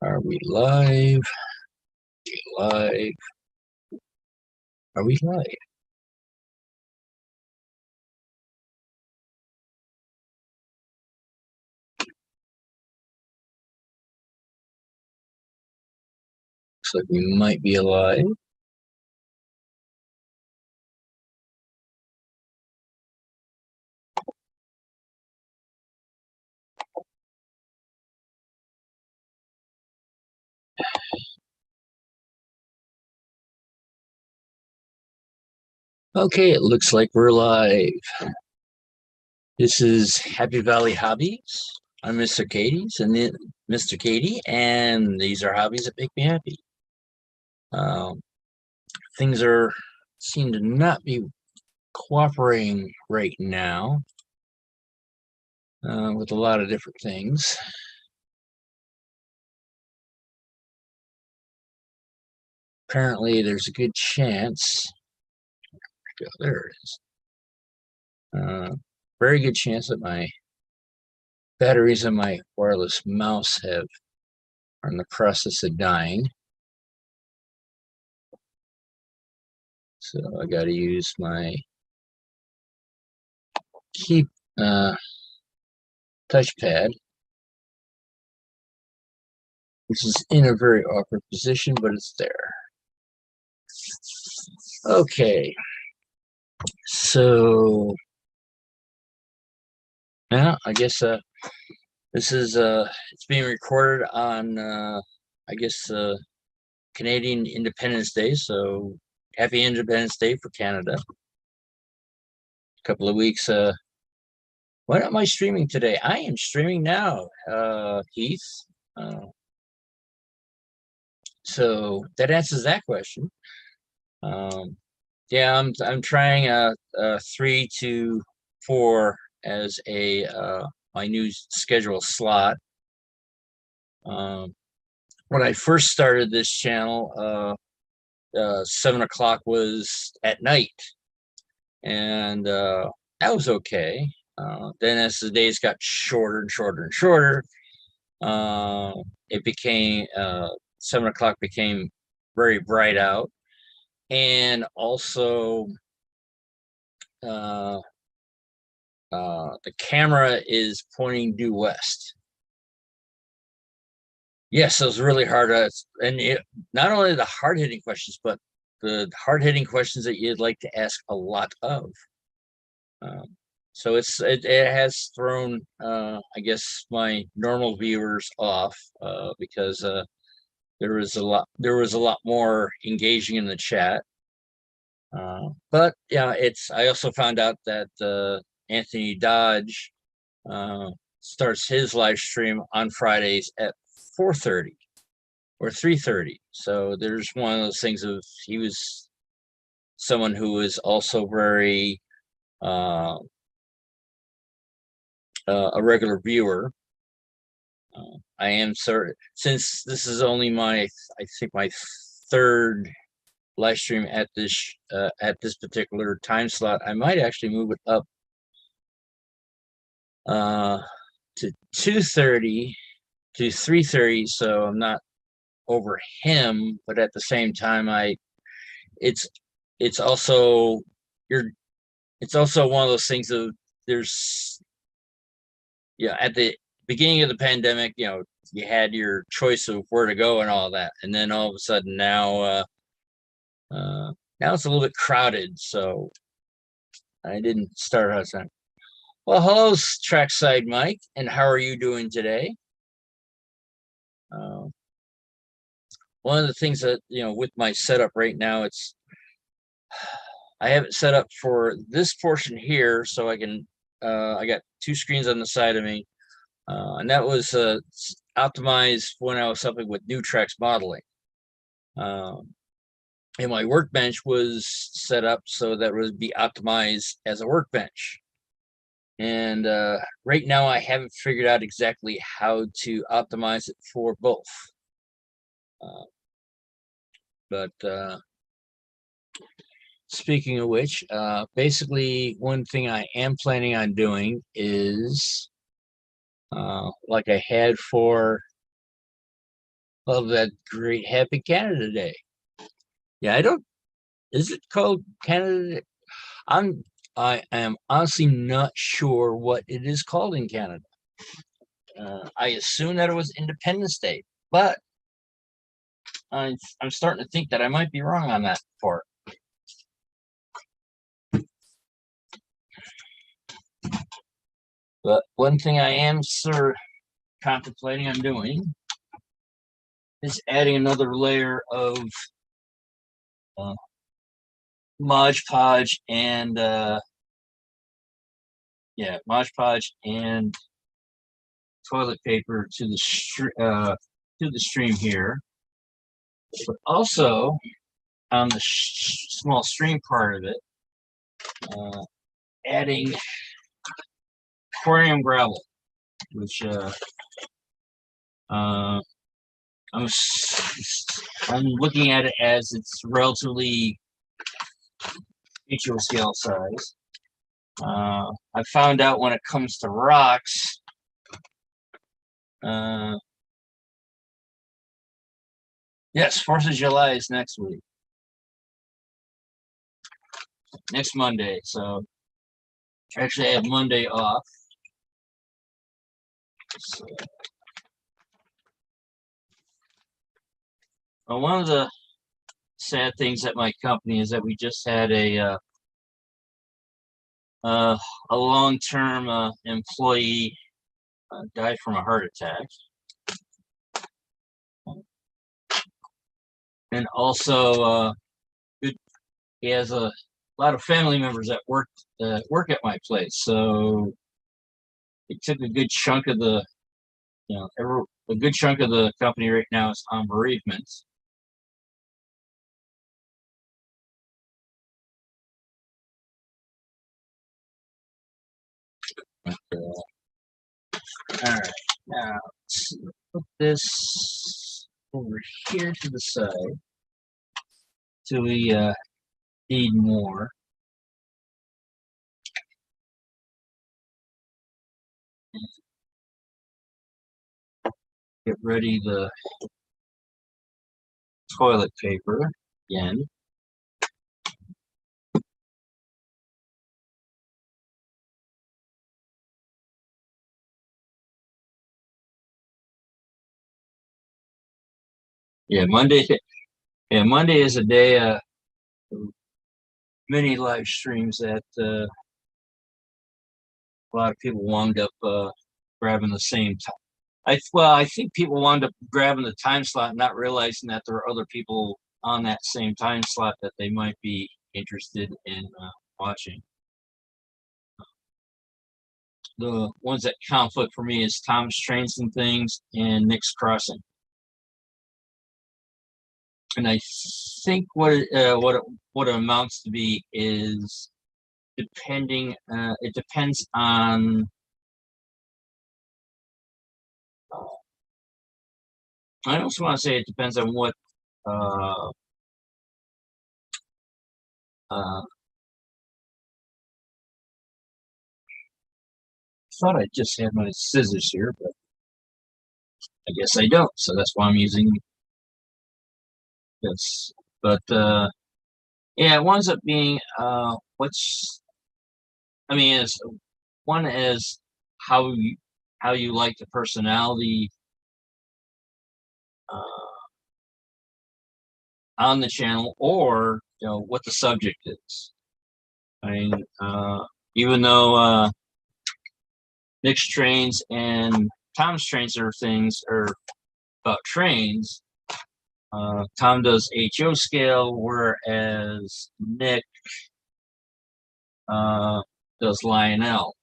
Are we live? Live? Are we live? Looks like we might be alive. Okay, it looks like we're live. This is Happy Valley Hobbies. I'm Mr. Katie's and Mr. Katie, and these are hobbies that make me happy. Things seem to not be cooperating right now with a lot of different things. Apparently, there's a good chance. There it is. Very good chance that my batteries in my wireless mouse are in the process of dying. So I got to use my key touchpad, which is in a very awkward position, but it's there. Okay, so now I guess this is it's being recorded on I guess Canadian Independence Day. So happy Independence Day for Canada. A couple of weeks. What am I streaming today? I am streaming now, Heath. So that answers that question. Yeah, I'm trying a 3 to 4 as a my new schedule slot. When I first started this channel, 7 o'clock was at night, and that was okay. Then as the days got shorter and shorter and shorter, it became 7 o'clock became very bright out, and also the camera is pointing due west. Yes, it was really hard. And not only the hard-hitting questions, but the hard-hitting questions that you'd like to ask a lot of. So it has thrown, I guess, my normal viewers off because there was a lot more engaging in the chat. But yeah, I also found out that Anthony Dodge starts his live stream on Fridays at 4:30 or 3:30. So there's one of those things of he was someone who was also very a regular viewer. I am certain, since this is only I think my third live stream at this particular time slot, I might actually move it up to 2:30 to 3:30, so I'm not over him, but at the same time it's also it's also one of those things of at the beginning of the pandemic, you had your choice of where to go and all that, and then all of a sudden now it's a little bit crowded, so I didn't start out time. Well, hello, Trackside Mike, and how are you doing today? One of the things that, with my setup right now, I have it set up for this portion here, so I can, I got two screens on the side of me, and that was optimized when I was helping with new tracks modeling. And my workbench was set up so that it would be optimized as a workbench. And right now I haven't figured out exactly how to optimize it for both. But speaking of which, basically one thing I am planning on doing is like I had for of that great happy Canada Day. Yeah, I don't. Is it called Canada Day? I'm. I am honestly not sure what it is called in Canada. I assume that it was Independence Day, but I'm starting to think that I might be wrong on that part. But one thing I am contemplating on doing is adding another layer of uh, Mod Podge and Mod Podge and toilet paper to the stream here, but also on the small stream part of it, adding aquarium gravel, which I'm looking at it as it's relatively HO scale size. I found out when it comes to rocks, yes, 4th of July is next week. Next Monday, so actually I have Monday off. So, one of the sad things at my company is that we just had a long-term employee die from a heart attack, and also he has a lot of family members that work at my place, so it took a good chunk of the a good chunk of the company right now is on bereavement. All right, now let's put this over here to the side till we need more. Get ready the toilet paper again. Yeah, Monday. Yeah, Monday is a day. Many live streams that a lot of people wound up grabbing the same time. I think people wound up grabbing the time slot, not realizing that there are other people on that same time slot that they might be interested in watching. The ones that conflict for me is Tom's Trains and Things and Nick's Crossing. And I think what it amounts to be is depending. It depends on. I also want to say it depends on what. I thought I just had my scissors here, but I guess I don't. So that's why I'm using this. But yeah, it winds up being I mean, is one is how you like the personality on the channel, or what the subject is. I mean, even though Nick's Trains and Tom's Trains are about trains, Tom does HO scale, whereas Nick does Lionel.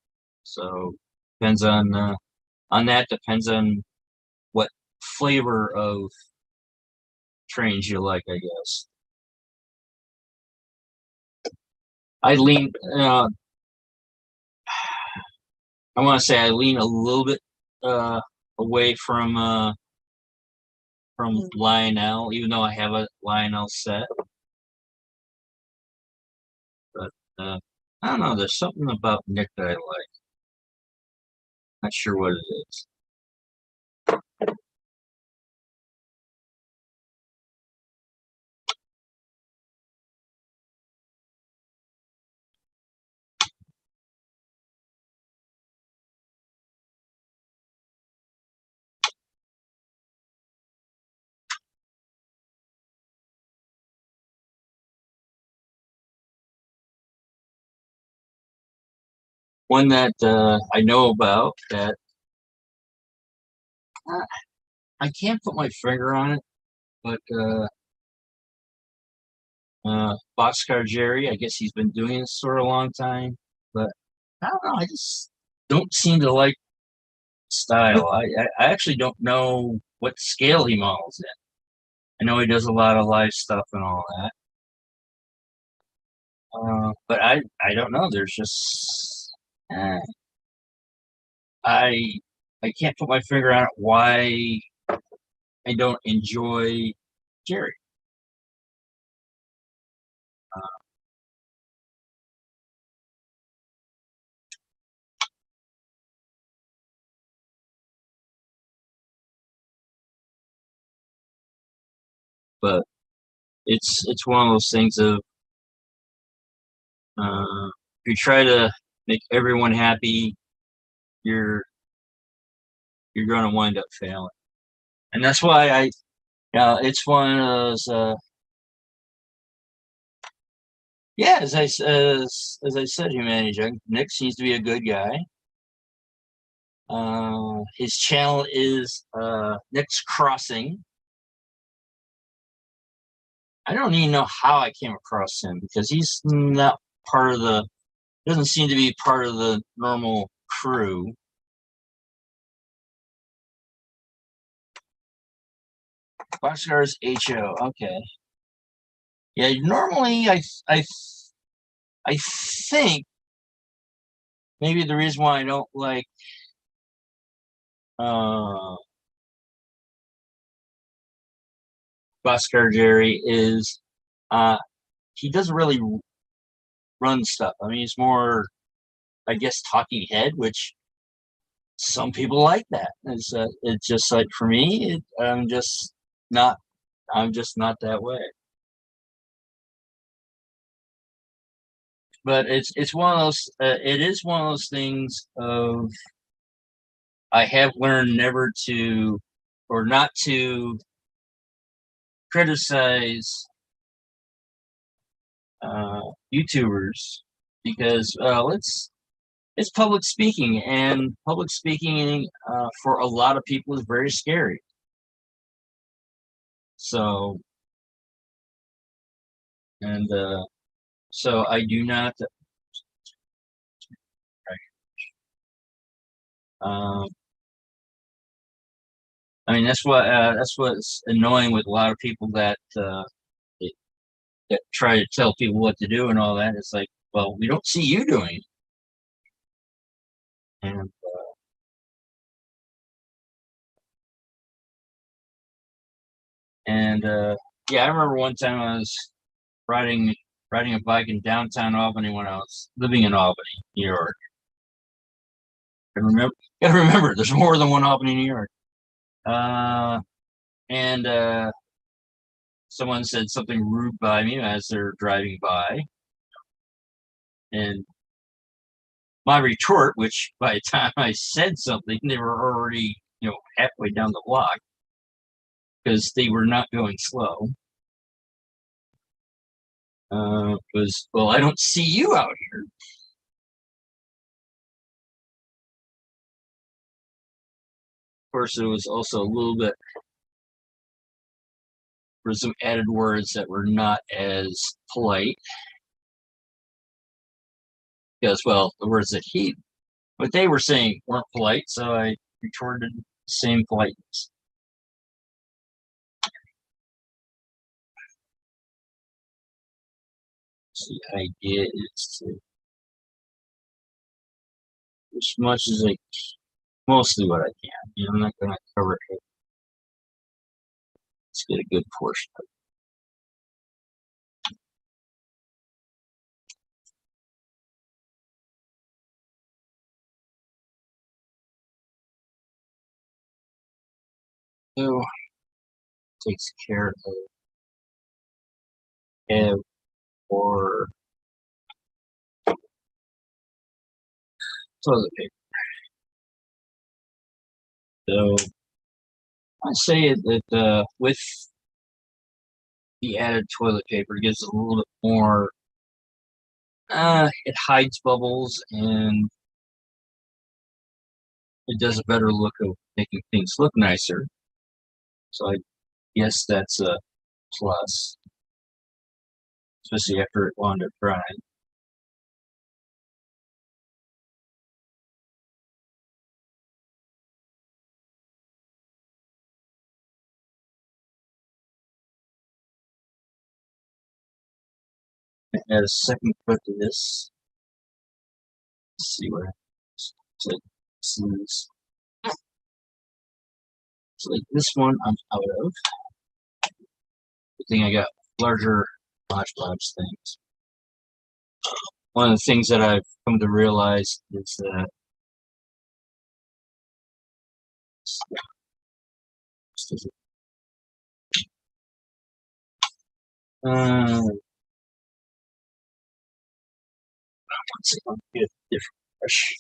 So depends on that. Depends on what flavor of trains you like, I guess. I lean. I want to say I lean a little bit away from Lionel, even though I have a Lionel set. But I don't know. There's something about Nick that I like. Not sure what it is. one that I know about that uh, I can't put my finger on it, but Boxcar Jerry, I guess he's been doing this for a long time, but I don't know. I just don't seem to like style. I actually don't know what scale he models in. I know he does a lot of live stuff and all that, but I don't know. There's just uh, I I can't put my finger on it why I don't enjoy Jerry. But it's one of those things of if you try to make everyone happy, you're you're going to wind up failing, and that's why it's one of those. Yeah, as I said, Humanity Jug. Nick seems to be a good guy. His channel is Nick's Crossing. I don't even know how I came across him because he's not part of the doesn't seem to be part of the normal crew. Boxcars HO, okay. Yeah, normally I think maybe the reason why I don't like uh Boxcar Jerry is uh he doesn't really run stuff. I mean, he's more, I guess, talking head, which some people like that. It's just like for me, not. I'm just not that way. But it's one of those. It is one of those things of I have learned never to or not to criticize uh, YouTubers because it's public speaking, and public speaking for a lot of people is very scary. So and so I do not. Um, I mean, that's what's annoying with a lot of people that try to tell people what to do and all that. It's like, well, we don't see you doing it. And and yeah, I remember one time I was riding riding a bike in downtown Albany when I was living in Albany, New York. I remember, gotta remember, there's more than one Albany, New York. Uh, and someone said something rude by me as they're driving by, and my retort, which by the time I said something, they were already, halfway down the block because they were not going slow. Was, well, I don't see you out here. Of course, it was also a little bit for some added words that were not as polite because, well, the words that what they were saying weren't polite, so I retorted the same politeness. So the idea is to, as much as mostly what I can. I'm not going to cover it. Let's get a good portion of it. So, takes care of have or toilet paper. So I say that with the added toilet paper, it gives it a little bit more. It hides bubbles and it does a better look of making things look nicer. So I guess that's a plus, especially after it wound up drying. Add a second coat to this. Let's see what happens. So like this one I'm out of. Good thing I got larger Mod Podge things. One of the things that I've come to realize is that let's see, I'll get a different brush.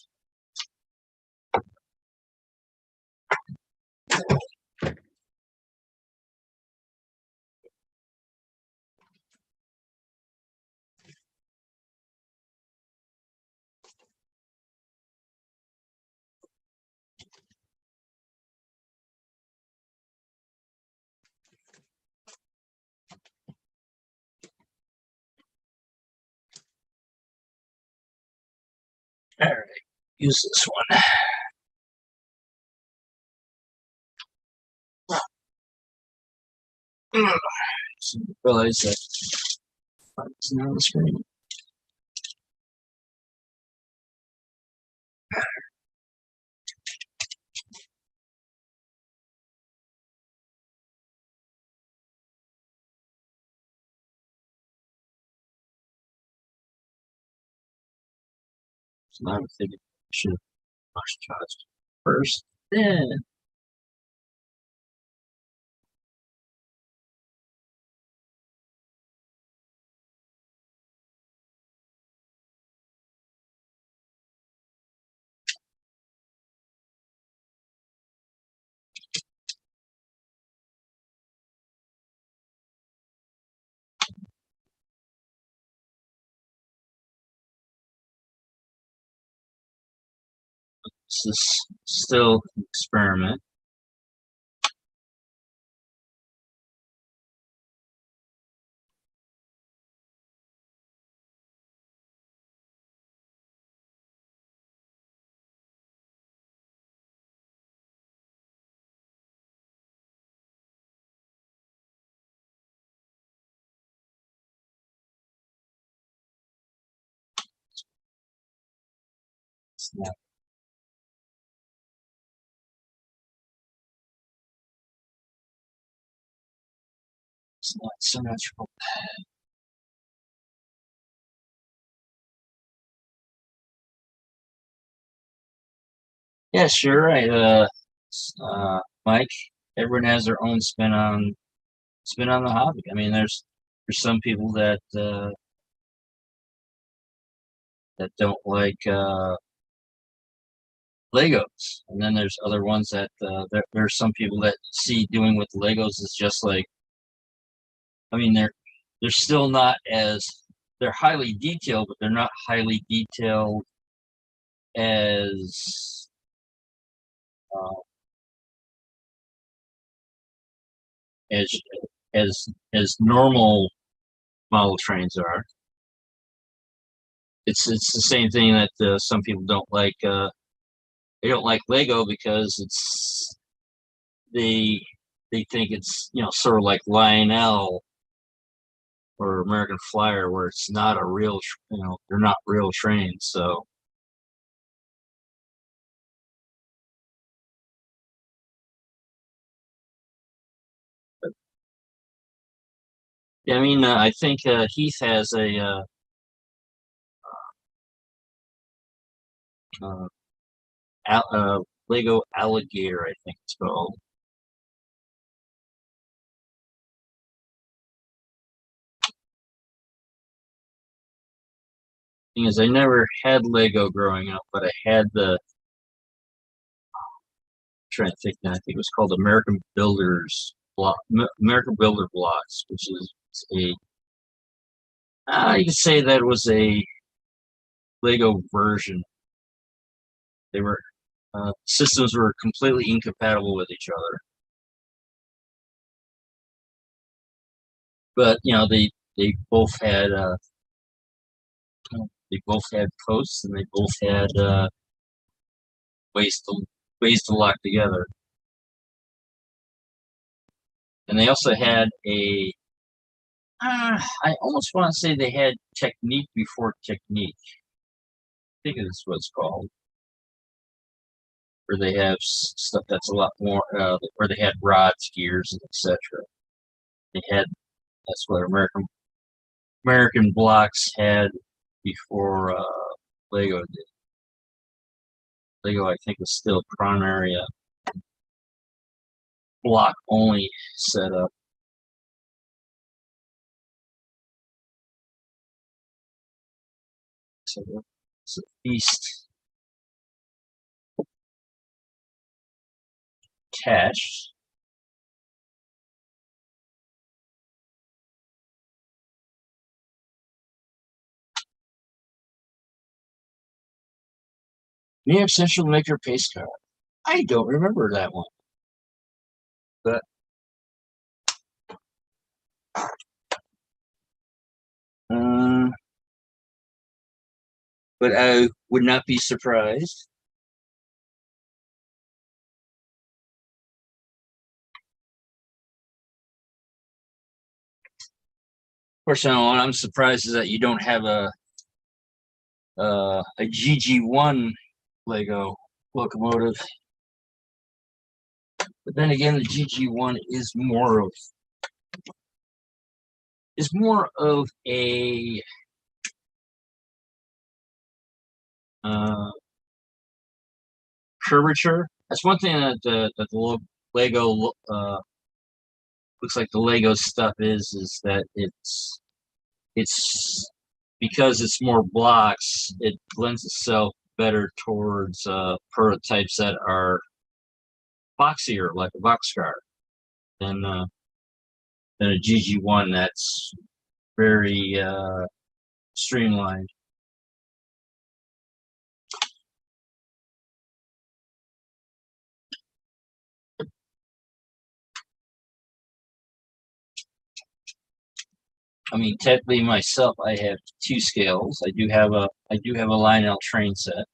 All right, use this one. So realize that it's not on the screen. So now I'm thinking I should wash Podge first, then this is still an experiment. It's not symmetrical. Yeah, sure. Right. Mike, everyone has their own spin on the hobby. I mean, there's some people that don't like Legos, and then there's other ones that there's some people that see doing with Legos is just like, I mean, they're still not as they're highly detailed, but they're not highly detailed as uh, as as normal model trains are. It's the same thing that some people don't like. They don't like Lego because they they think it's sort of like Lionel or American Flyer, where it's not a real they're not real trains. So yeah, I mean, I think Heath has a uh, Lego alligator, I think it's called. Thing is, I never had Lego growing up, but I had trying to think now. I think it was called American Builder Blocks, which is a you could say that was a Lego version. They were systems were completely incompatible with each other. But they both had posts, and they both had ways to ways to lock together. And they also had I almost want to say they had technique before technique. I think that's what it's called. Where they have stuff that's a lot more, where they had rods, gears, and etc. They had That's what American blocks had before Lego did. Lego, I think, was still primary block only setup. So it's a feast attached. New York Central Maker Pace Car. I don't remember that one, but uh, but I would not be surprised. Of course, what I'm surprised is that you don't have a GG1 Lego locomotive. But then again, the GG1 is more of a uh, curvature. That's one thing that the Lego looks like. The Lego stuff is that it's because it's more blocks. It lends itself better towards prototypes that are boxier, like a boxcar, than uh, than a GG1 that's very streamlined. I mean, technically myself, I have two scales. I do have a Lionel train set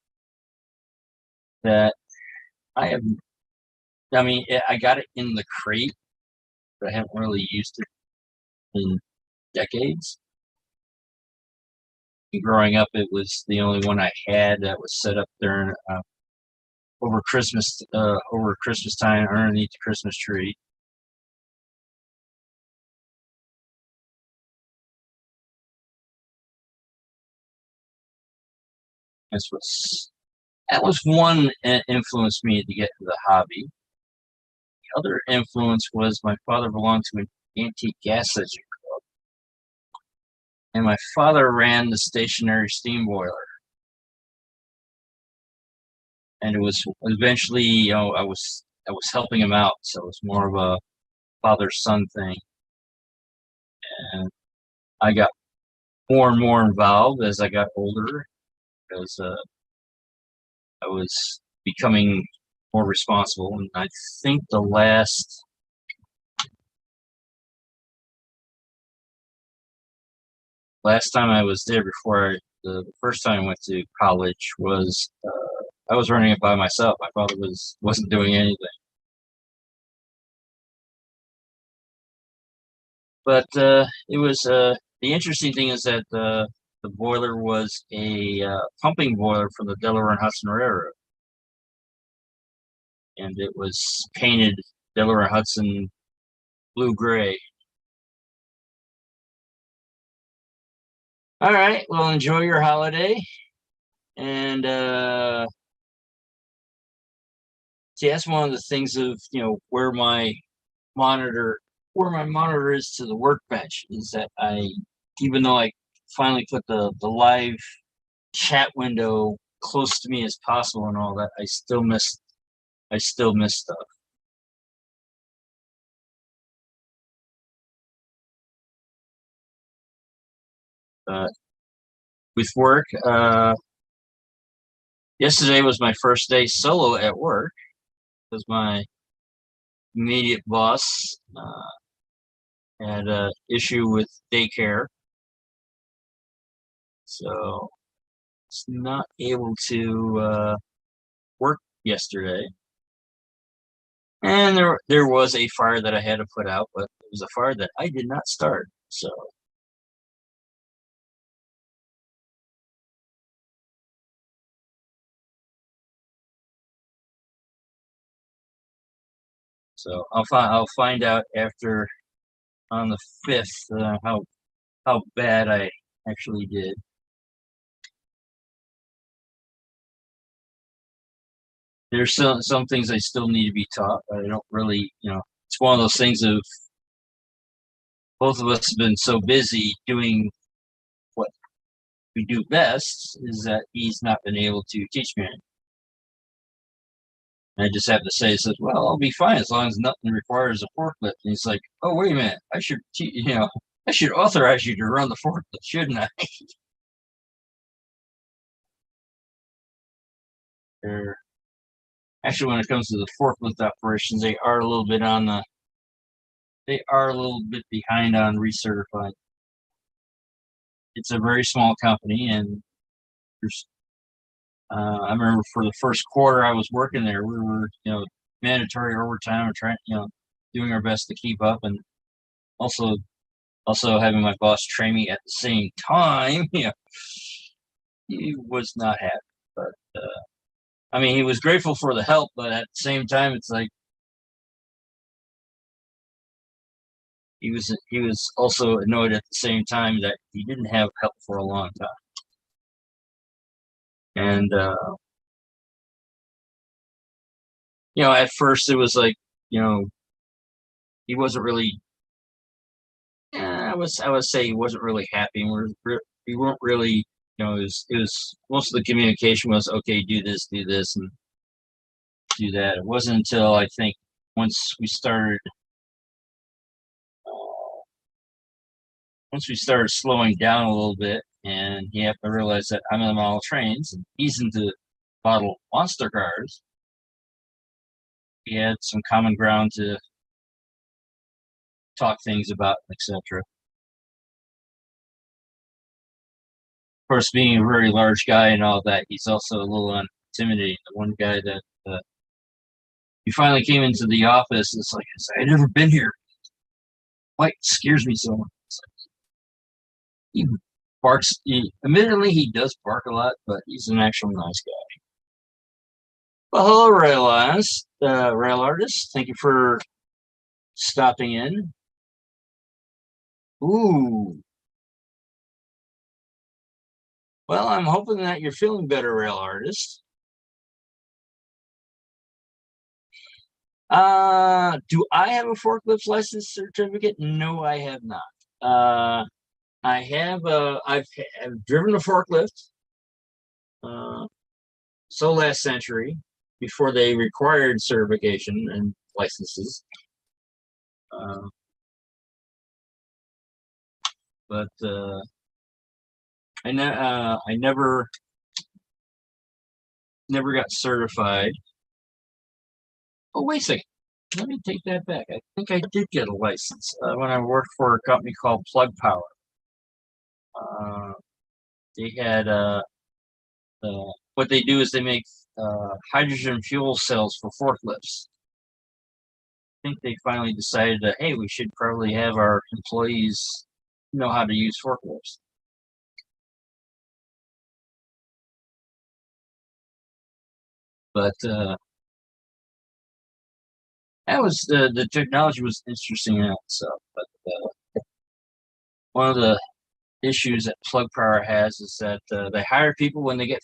that I have. I mean, I got it in the crate, but I haven't really used it in decades. Growing up, it was the only one I had that was set up during over Christmas time underneath the Christmas tree. That's what's That was one influenced me to get into the hobby. The other influence was my father belonged to an antique gas engine, and my father ran the stationary steam boiler. And it was eventually, I was helping him out, so it was more of a father son thing. And I got more and more involved as I got older, because I was becoming more responsible. And I think the last time I was there before the first time I went to college was I was running it by myself. My father wasn't doing anything. But it was the interesting thing is that the boiler was a pumping boiler from the Delaware and Hudson Railroad, and it was painted Delaware and Hudson blue gray. All right, well, enjoy your holiday, and see, that's one of the things of monitor where my monitor is to the workbench is that even though I finally put the live chat window close to me as possible and all that, I still miss stuff. But with work, Yesterday was my first day solo at work because my immediate boss had an issue with daycare, so it's not able to work yesterday. And there was a fire that I had to put out, but it was a fire that I did not start. So I'll find out after on the 5th how bad I actually did. There's some things I still need to be taught, but I don't really, it's one of those things of both of us have been so busy doing what we do best is that he's not been able to teach me. And I just have to say, says, well, I'll be fine as long as nothing requires a forklift. And he's like, oh, wait a minute, I should authorize you to run the forklift, shouldn't I? Or actually, when it comes to the forklift operations, they are a little bit behind on recertifying. It's a very small company, and I remember for the first quarter I was working there, we were, mandatory overtime, or trying, doing our best to keep up, and also having my boss train me at the same time. He was not happy, but I mean, he was grateful for the help, but at the same time, it's like he was also annoyed at the same time that he didn't have help for a long time. And at first it was like, he wasn't really. I would say he wasn't really happy. We weren't really, it was most of the communication was okay, do this, and do that. It wasn't until I think once we started slowing down a little bit, and he had to realize that I'm in the model trains and he's into model monster cars. We had some common ground to talk things about, etc. Of course, being a very large guy and all that, he's also a little intimidating. The one guy that he finally came into the office, it's like, I've never been here. Why scares me so much? He barks. Admittedly, he does bark a lot, but he's an actual nice guy. Well, hello, rail artist. Thank you for stopping in. Ooh. Well, I'm hoping that you're feeling better, rail artist. Do I have a forklift license certificate? No, I have not. I've driven a forklift. So last century, before they required certification and licenses. But I never got certified. Oh, wait a second. Let me take that back. I think I did get a license when I worked for a company called Plug Power. They had what they do is they make hydrogen fuel cells for forklifts. I think they finally decided that, hey, we should probably have our employees know how to use forklifts. But that was the technology was interesting in itself. But one of the issues that Plug Power has is that they hire people when they get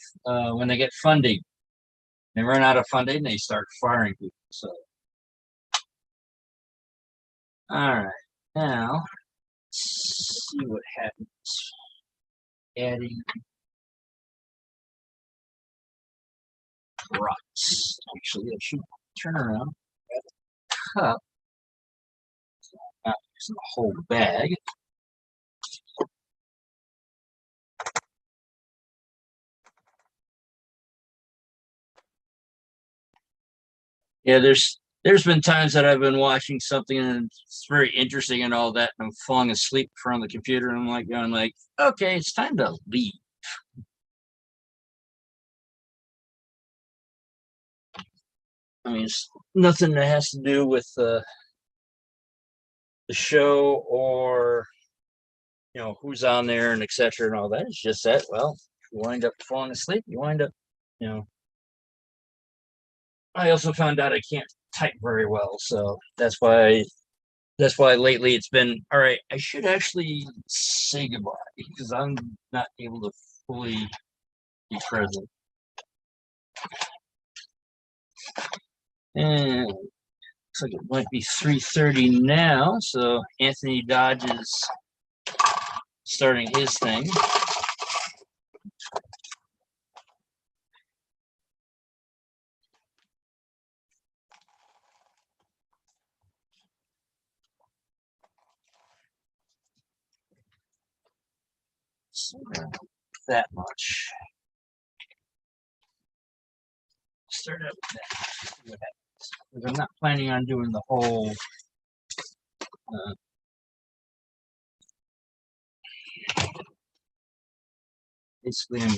funding. They run out of funding, and they start firing people. So, all right, now let's see what happens. Adding rocks. Actually, I should turn around. Cup. Not using the whole bag. Yeah, there's been times that I've been watching something and it's very interesting and all that, and I'm falling asleep in front of the computer, and I'm like going like, okay, it's time to leave. I mean, it's nothing that has to do with the show or who's on there and etc. and all that. It's just that, well, you wind up falling asleep. You wind up, you know. I also found out I can't type very well, so that's why lately it's been all right. I should actually say goodbye because I'm not able to fully be present. And looks like it might be 3:30 now. So Anthony Dodge is starting his thing. So that much. Start out with that. See what happens. Because I'm not planning on doing the whole. Uh, Basically, I'm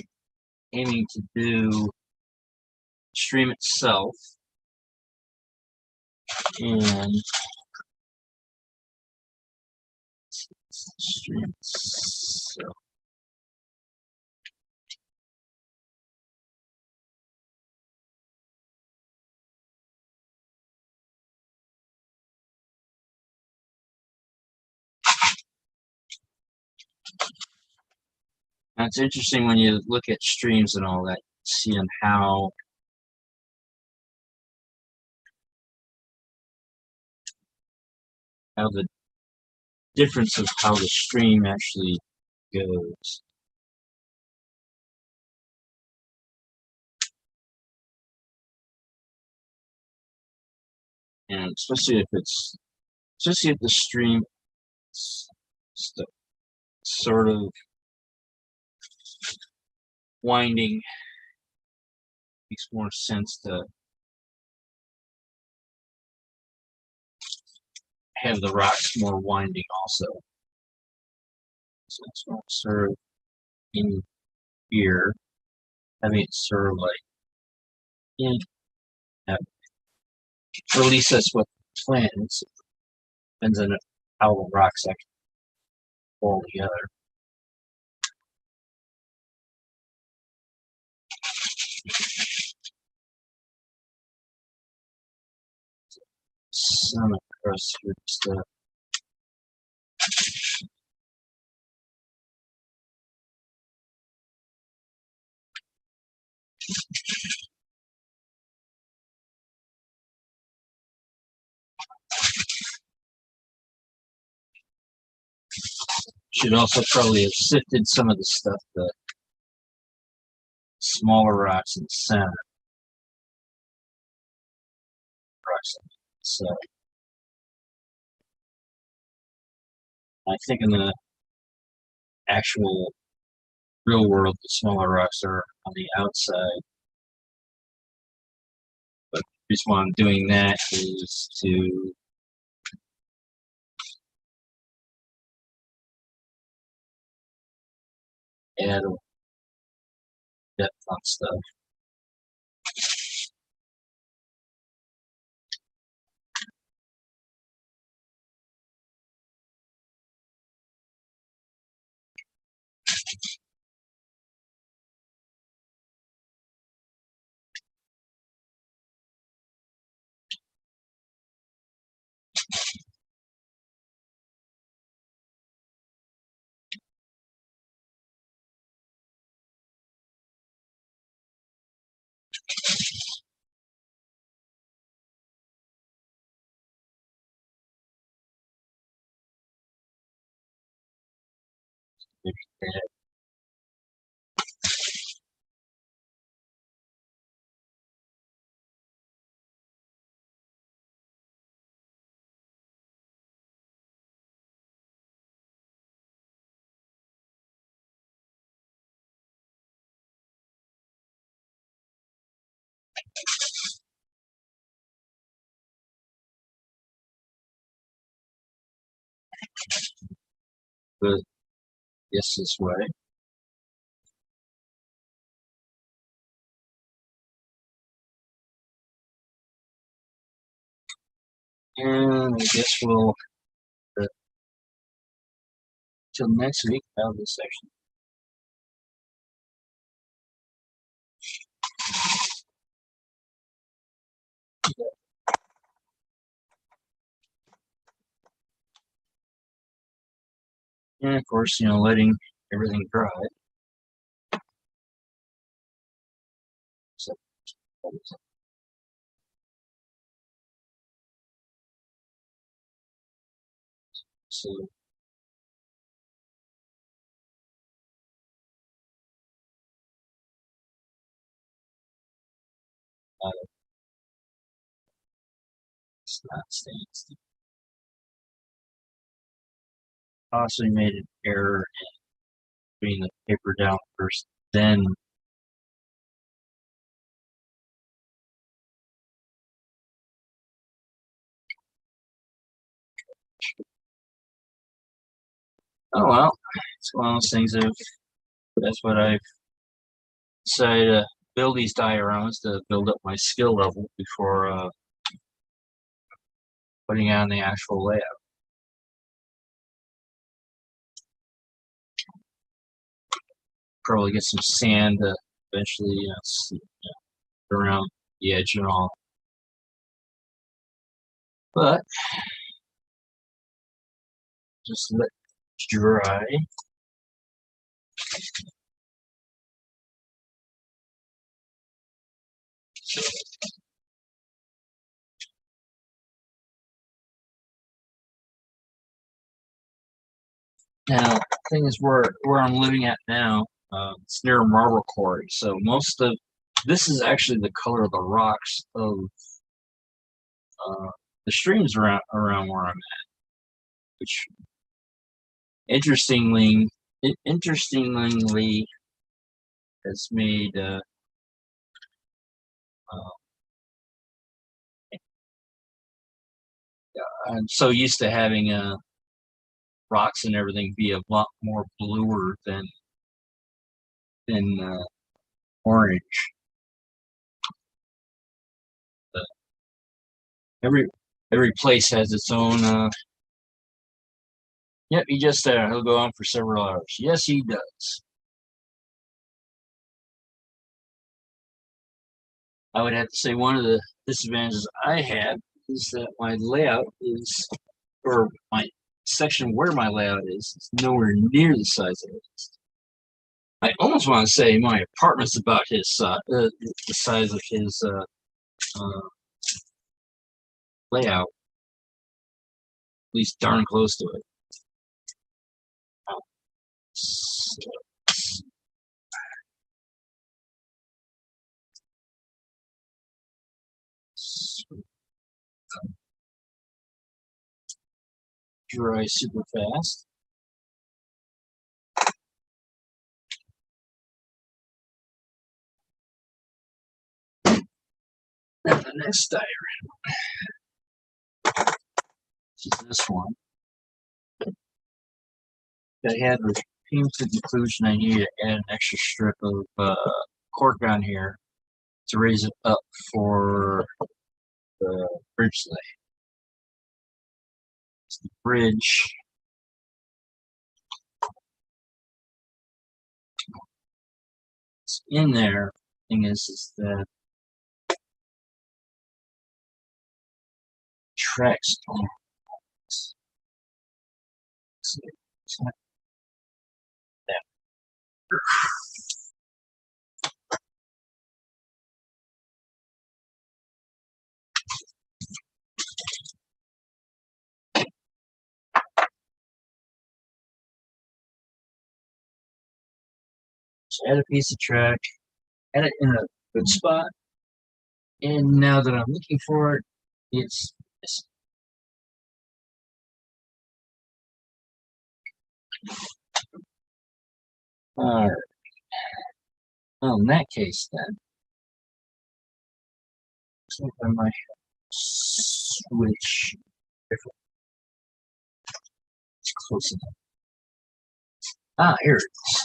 aiming to do stream itself and stream itself. Now, it's interesting when you look at streams and all that, seeing how the difference of how the stream actually goes. And especially if the stream st- sort of winding, makes more sense to have the rocks more winding also. So it's not sort of in here, having it sort of like in that. Or at least that's what the plan is. Depends on how the rocks actually fall together. Some across here stuff. Should also probably have sifted some of the stuff, the smaller rocks in the center. Rocks. So I think in the actual real world, the smaller rocks are on the outside. But the reason why I'm doing that is to add a depth on stuff. Maybe add but yes, this way. And I guess we'll till next week have this section. And of course, letting everything dry. So, so it's not staying still. Possibly made an error in putting the paper down first, then oh well, it's one of those things of that's what I've decided to build these dioramas to build up my skill level before putting on the actual layout. Probably get some sand to eventually around the edge and all. But just let it dry. Now, the thing is, where I'm living at now, it's near a marble quarry, so most of this is actually the color of the rocks of the streams around where I'm at. Which, interestingly, has made I'm so used to having rocks and everything be a lot more bluer than orange. But every place has its own. Yep, he just he'll go on for several hours. Yes, he does. I would have to say one of the disadvantages I have is that my layout is, or my section where my layout is nowhere near the size of it. I almost want to say my apartment's about the size of his layout, at least darn close to it. So, dry super fast. And the next diagram is this one. I had came to the conclusion I needed to add an extra strip of cork on here to raise it up for the bridge lay. It's the bridge. It's in there. Thing is that tracks don't. It's not that. So add a piece of track, add it in a good spot, and now that I'm looking for it, it's missing. All right. Well, in that case, then, looks like I might switch. close enough. Ah, here it is.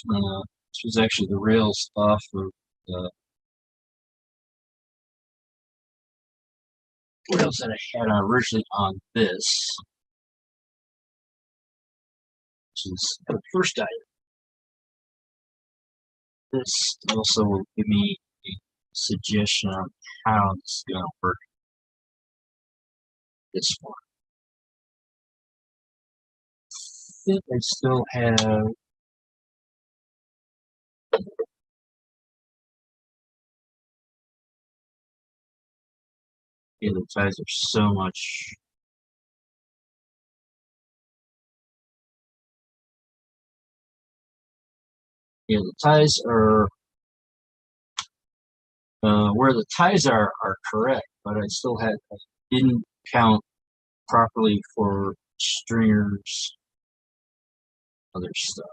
This was actually the rails off of the rails that I had originally on this, which is the first item. This also will give me a suggestion on how this is going to work. This one. I think I still have the ties are so much. Yeah, the ties are where the ties are correct, but I still had I didn't count properly for stringers, other stuff.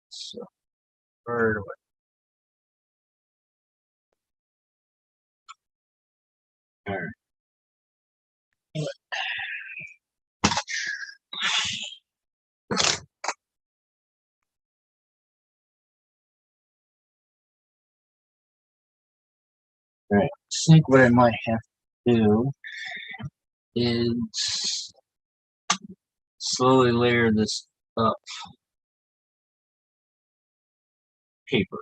So where do I? All right. I think what I might have to do is slowly layer this up paper.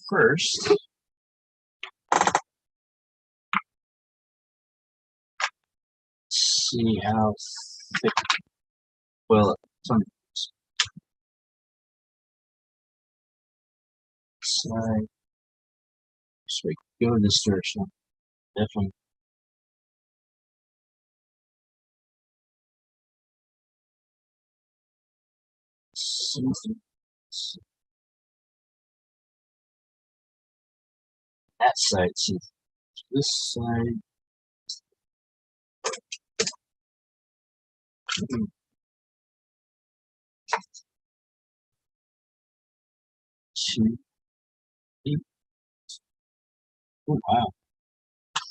First, see how thick. Well, it's on the side. So we go this direction. Definitely. Something. That side. See this side. Two. Eight. Oh wow.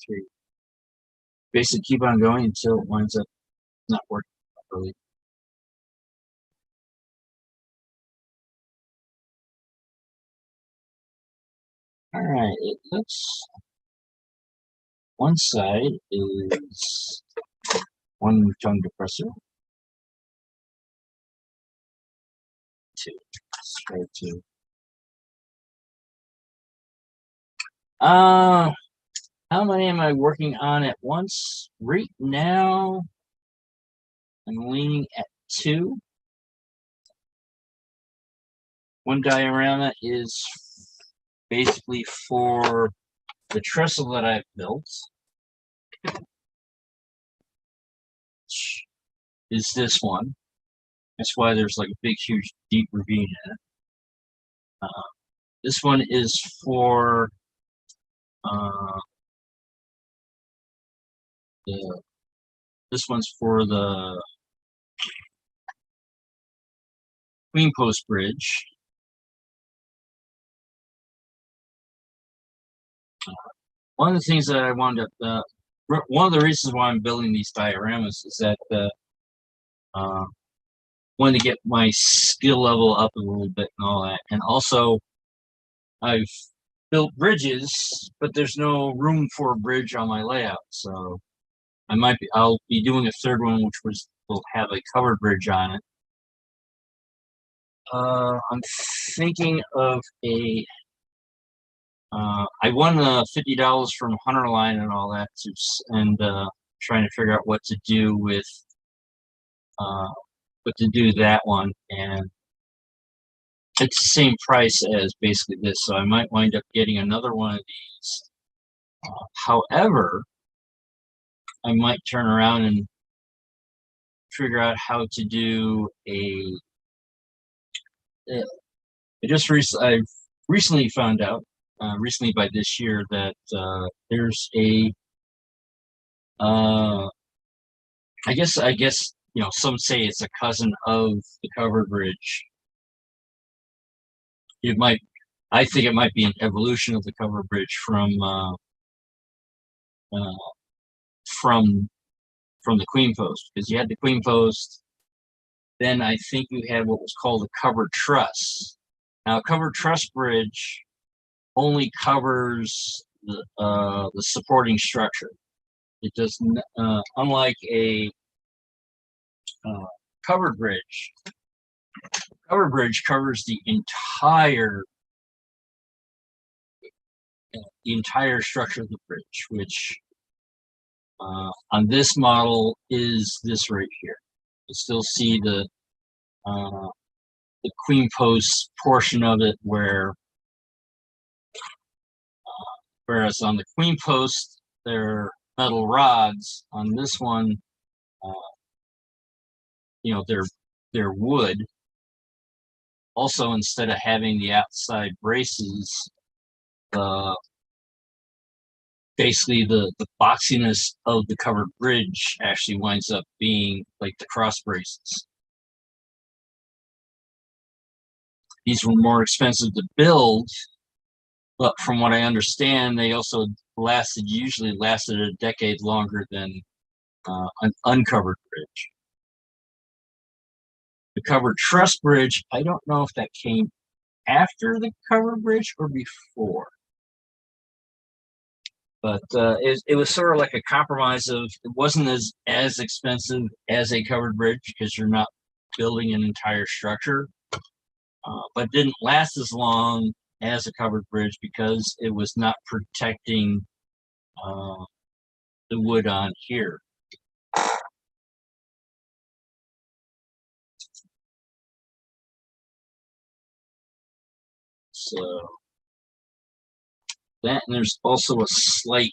Three. Basically, keep on going until it winds up not working properly. All right. It looks. One side is one tongue depressor. Two. Let's try two. How many am I working on at once? Right now, I'm leaning at two. One diorama is basically for the trestle that I've built, which is this one. That's why there's like a big, huge, deep ravine in it. This one is for this one's for the Queen Post Bridge. One of the things that I wanted to, one of the reasons why I'm building these dioramas is that wanted to get my skill level up a little bit and all that, and also I've built bridges, but there's no room for a bridge on my layout, so I'll be doing a third one, which will have a covered bridge on it. I'm thinking of a. I won $50 from Hunterline and all that, and trying to figure out what to do with that one, and it's the same price as basically this, so I might wind up getting another one of these. However, I might turn around and figure out how to do a. I just recently recently found out, recently by this year, that there's a, uh, I guess, some say it's a cousin of the covered bridge. It might, I think it might be an evolution of the covered bridge uh, from from the Queen Post, because you had the Queen Post. Then I think you had what was called a covered truss. Now, a covered truss bridge only covers the supporting structure. It does, unlike a uh, covered bridge. Covered bridge covers the entire structure of the bridge, which on this model is this right here. You still see the Queen Post portion of it, whereas on the Queen Post they're metal rods. On this one, uh, they're wood. Also, instead of having the outside braces, basically the boxiness of the covered bridge actually winds up being like the cross braces. These were more expensive to build, but from what I understand, they also usually lasted a decade longer than an uncovered bridge. The covered truss bridge, I don't know if that came after the covered bridge or before. But it was sort of like a compromise of, it wasn't as expensive as a covered bridge because you're not building an entire structure, but didn't last as long as a covered bridge because it was not protecting uh, the wood on here. So that, and there's also a slight,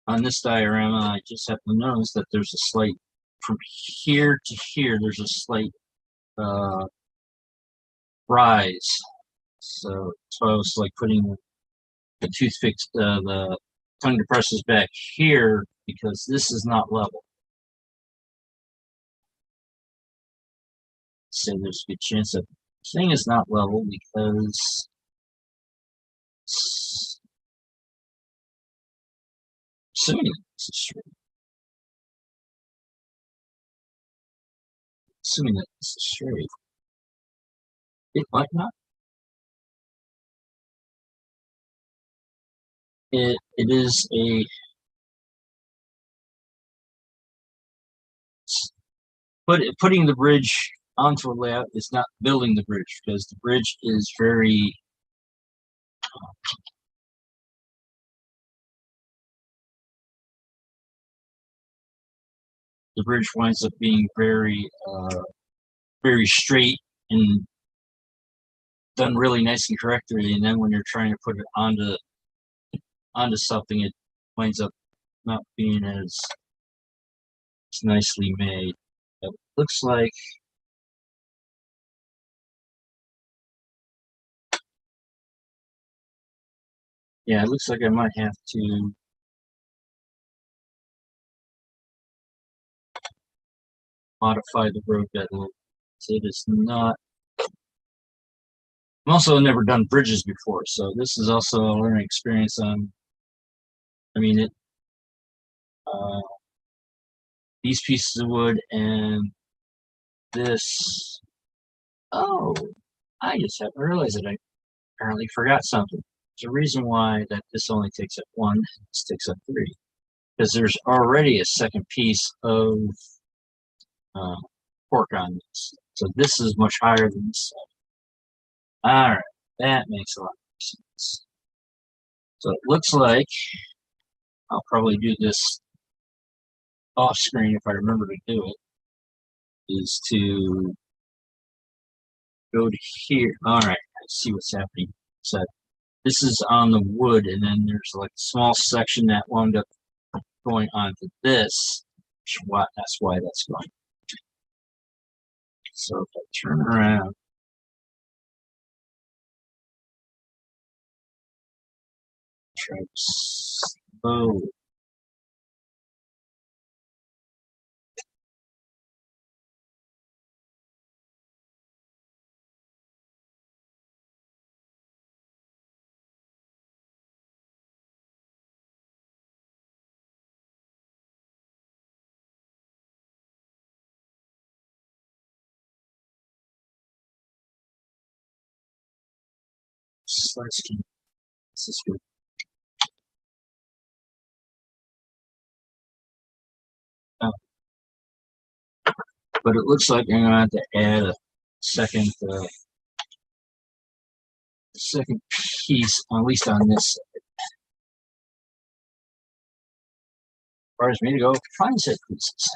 on this diorama, I just happen to notice that there's a slight, from here to here, there's a slight rise. So I was like putting the toothpick, the tongue depressors back here because this is not level. So there's a good chance that the thing is not level because assuming this is straight. Assuming that this is straight. It might not. It is a putting the bridge onto a layout is not building the bridge because the bridge is very the bridge winds up being very straight and done really nice and correctly, and then when you're trying to put it onto something, it winds up not being as nicely made. It looks like yeah, it looks like I might have to modify the road bed a little. So it is not. I'm also never done bridges before, so this is also a learning experience on. I mean, these pieces of wood and this. Oh, I just haven't realized that I apparently forgot something. There's a reason why that this only takes up one, this takes up three, because there's already a second piece of uh, pork on this. So this is much higher than this. All right, that makes a lot of sense. So it looks like I'll probably do this off screen if I remember to do it, is to go to here. All right, I see what's happening. So this is on the wood, and then there's like a small section that wound up going onto this. That's why that's going. So if I turn around, Try to slow. Let's keep this is good. Oh, but it looks like I'm gonna have to add a second second piece, at least on this. Requires me to go find set pieces.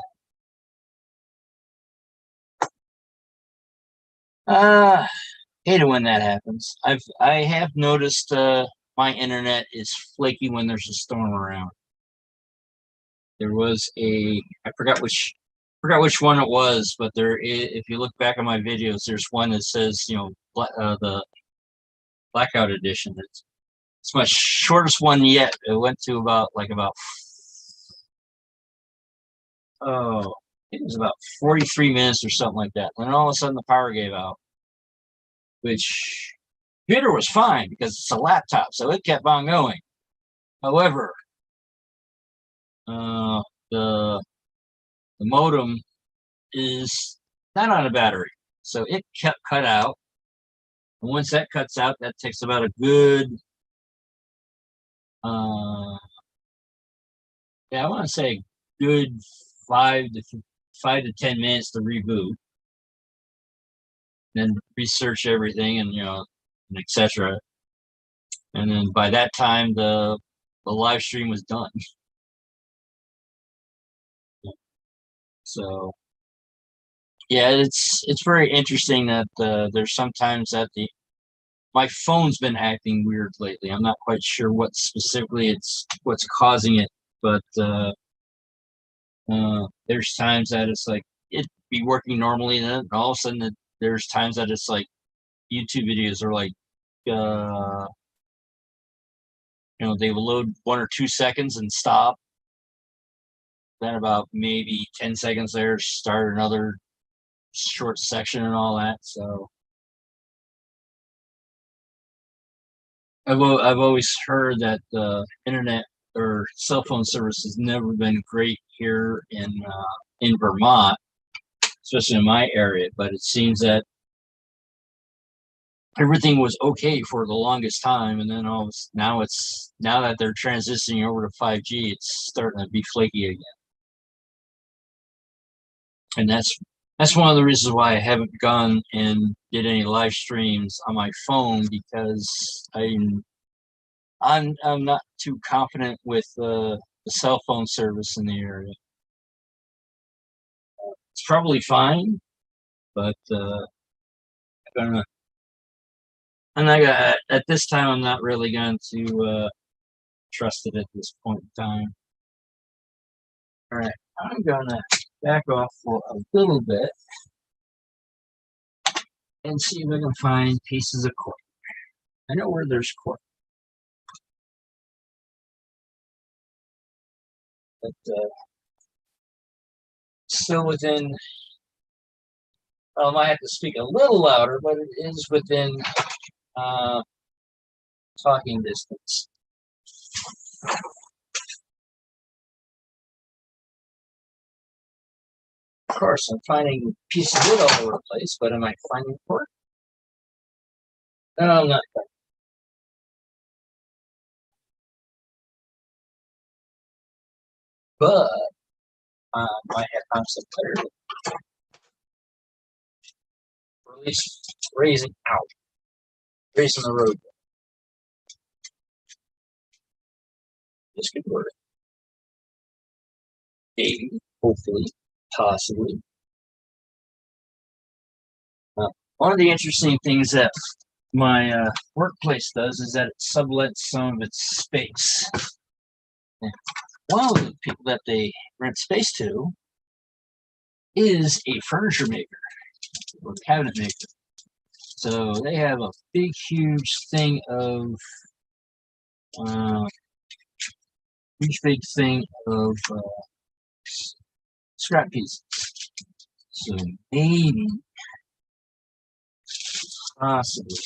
Hate it when that happens. I have noticed my internet is flaky when there's a storm around. There was I forgot which one it was, but if you look back on my videos, there's one that says, you know, the blackout edition. It's my shortest one yet. It went to about oh, it was about 43 minutes or something like that. And all of a sudden the power gave out, which computer was fine because it's a laptop, so it kept on going. However, uh, the the modem is not on a battery, so it kept cut out. And once that cuts out, that takes about a good, yeah, I want to say good 5 to 10 minutes to reboot, then research everything and and etc. And then by that time, the live stream was done. So yeah, it's very interesting that there's sometimes that my phone's been acting weird lately. I'm not quite sure what specifically what's causing it, but there's times that it's like it be working normally, and then all of a sudden there's times that it's like YouTube videos are like they will load 1 or 2 seconds and stop. Then about maybe 10 seconds there, start another short section and all that. So I've always heard that internet or cell phone service has never been great here in Vermont, especially in my area. But it seems that everything was okay for the longest time, and then now that they're transitioning over to 5G, it's starting to be flaky again. And that's one of the reasons why I haven't gone and did any live streams on my phone, because I'm not too confident with the cell phone service in the area. It's probably fine, but I'm not gonna, at this time. I'm not really going to trust it at this point in time. All right, I'm gonna back off for a little bit and see if I can find pieces of cork. I know where there's cork, but still within. Well, I might have to speak a little louder, but it is within uh, talking distance. Of course, I'm finding pieces of wood all over the place, but am I finding cork? No, I'm not. But might have found some clarity. Or at least raising the road. This could work. Maybe, hopefully, possibly. One of the interesting things that my workplace does is that it sublets some of its space. And one of the people that they rent space to is a furniture maker or cabinet maker. So they have a big, huge thing of huge big thing of scrap pieces. So maybe, possibly,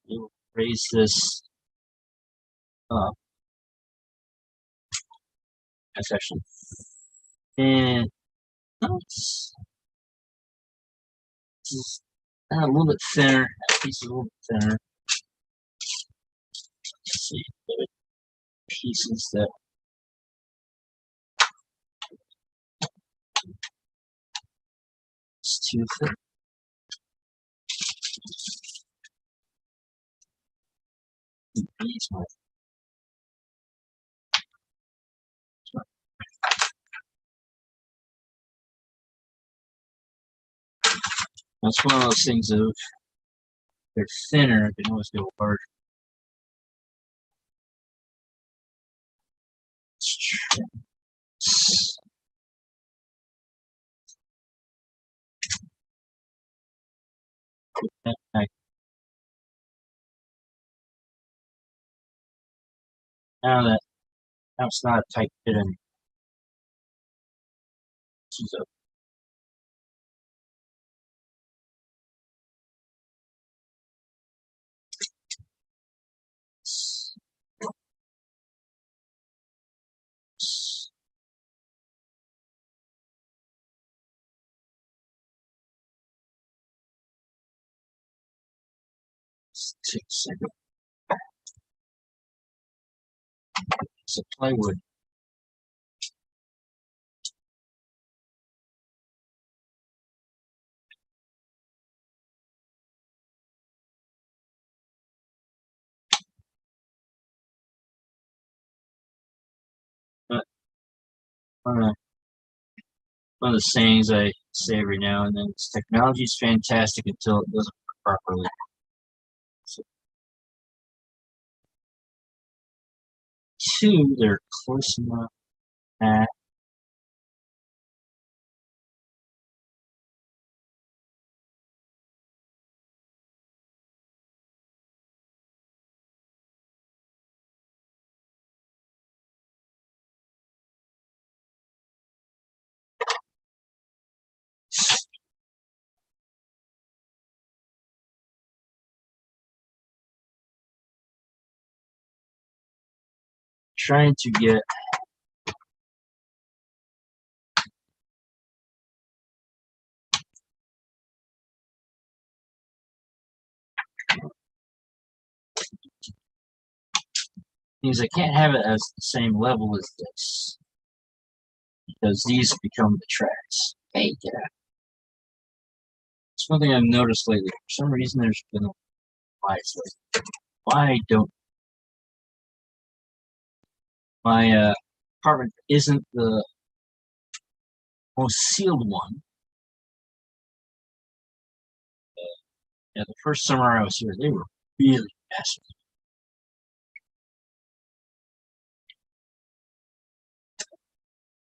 we'll raise this up. That's actually, and it's a little bit thinner. That piece is a little bit thinner. Let's see, the pieces that it's too thick. That's one of those things of they're thinner, they can always go harder. Now it's not a tight fit anymore. So, take a second. It's a plywood. But one of the sayings I say every now and then is technology is fantastic until it doesn't work properly. So, two, they're close enough at trying to get means I can't have it as the same level as this because these become the tracks. Hey, get out. It's one thing I've noticed lately. For some reason, there's been a why don't my apartment isn't the most sealed one. Yeah, the first summer I was here, they were really massive.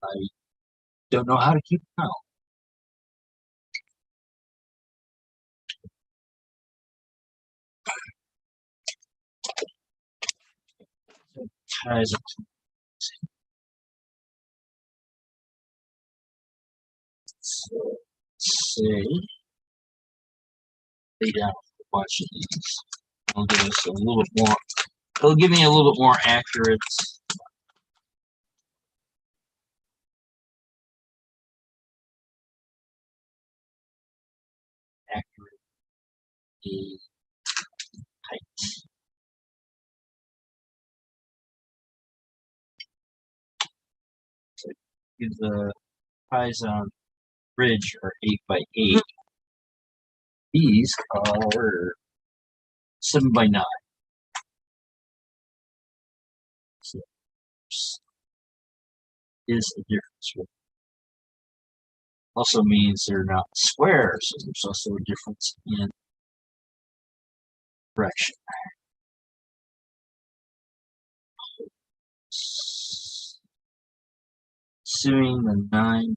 I don't know how to keep them out. So it ties up to so let's say lay down a bunch of these. It'll give us a little bit more. It'll give me a little bit more accurate height. So give the ties on bridge are 8x8. These are 7x9. So is a difference. Also means they're not square, so there's also a difference in direction. Assuming the 9.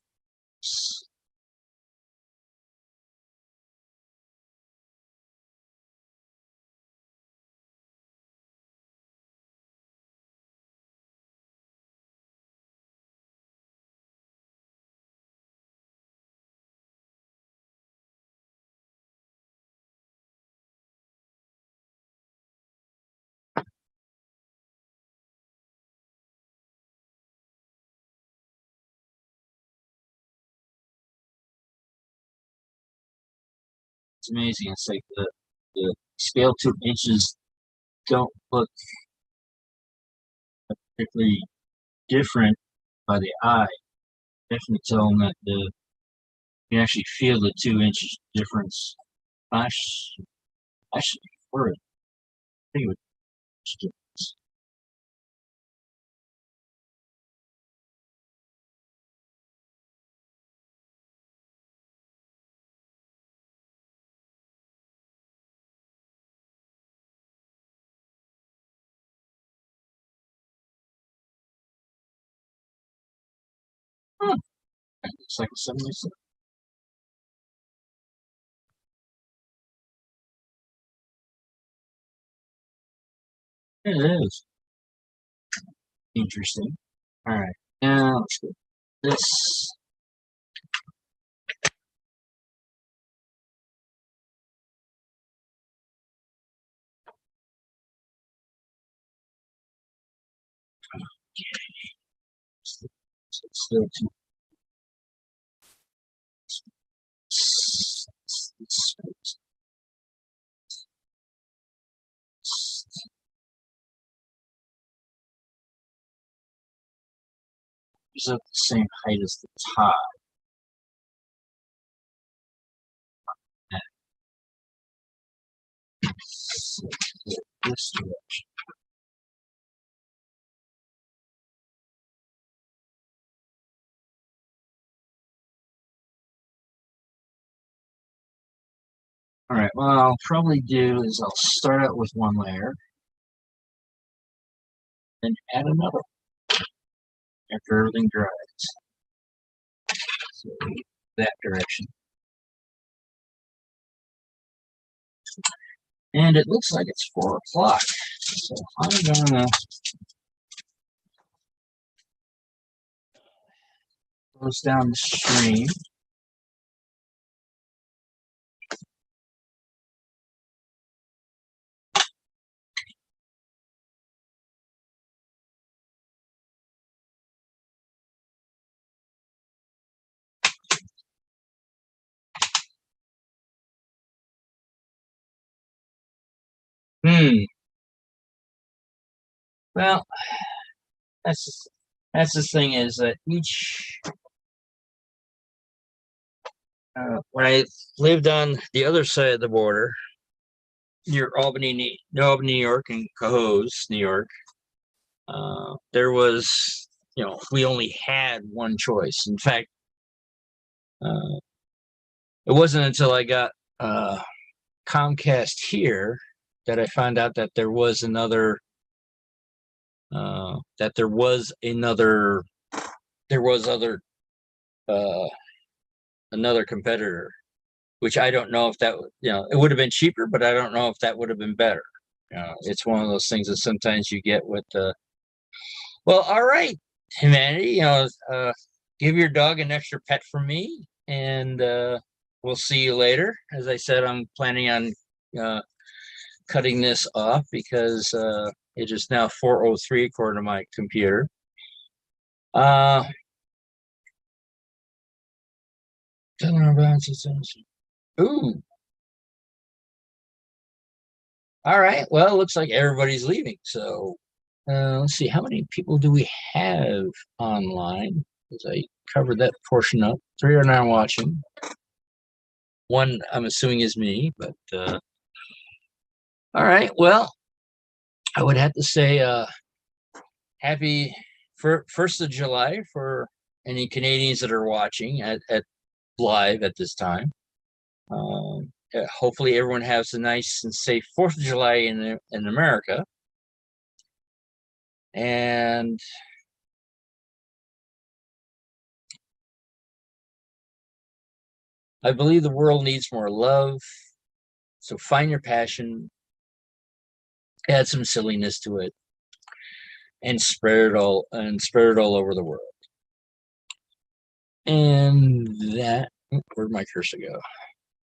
It's amazing. It's like the scale 2 inches don't look particularly different by the eye. Definitely tell them that you can actually feel the 2 inches difference. I, sh I should be worried. I think it would difference. Huh. It's like a 76. It is interesting. All right, now let's go. This still too. It's at the same height as the top. So, this direction. All right, what I'll probably do is I'll start out with one layer and add another after everything dries. So that direction. And it looks like it's 4 o'clock. So I'm gonna close down the stream. Well, that's just, that's the thing is that each when I lived on the other side of the border near Albany, New York, and Cohoes, New York, there was, we only had one choice. In fact, uh, it wasn't until I got Comcast here that I found out that there was another that there was other another competitor, which I don't know if that, it would have been cheaper, but I don't know if that would have been better. It's one of those things that sometimes you get with well, all right, humanity, give your dog an extra pet from me, and we'll see you later. As I said, I'm planning on cutting this off because it is now 4:03 according to my computer. Ooh. All right. Well, it looks like everybody's leaving. So let's see. How many people do we have online? As I covered that portion up. 3 are now watching. 1, I'm assuming, is me. But all right. Well, I would have to say happy 1st of July for any Canadians that are watching at live at this time. Hopefully everyone has a nice and safe 4th of July in America. And I believe the world needs more love. So find your passion, add some silliness to it, and spread it all over the world. And that, where'd my cursor go?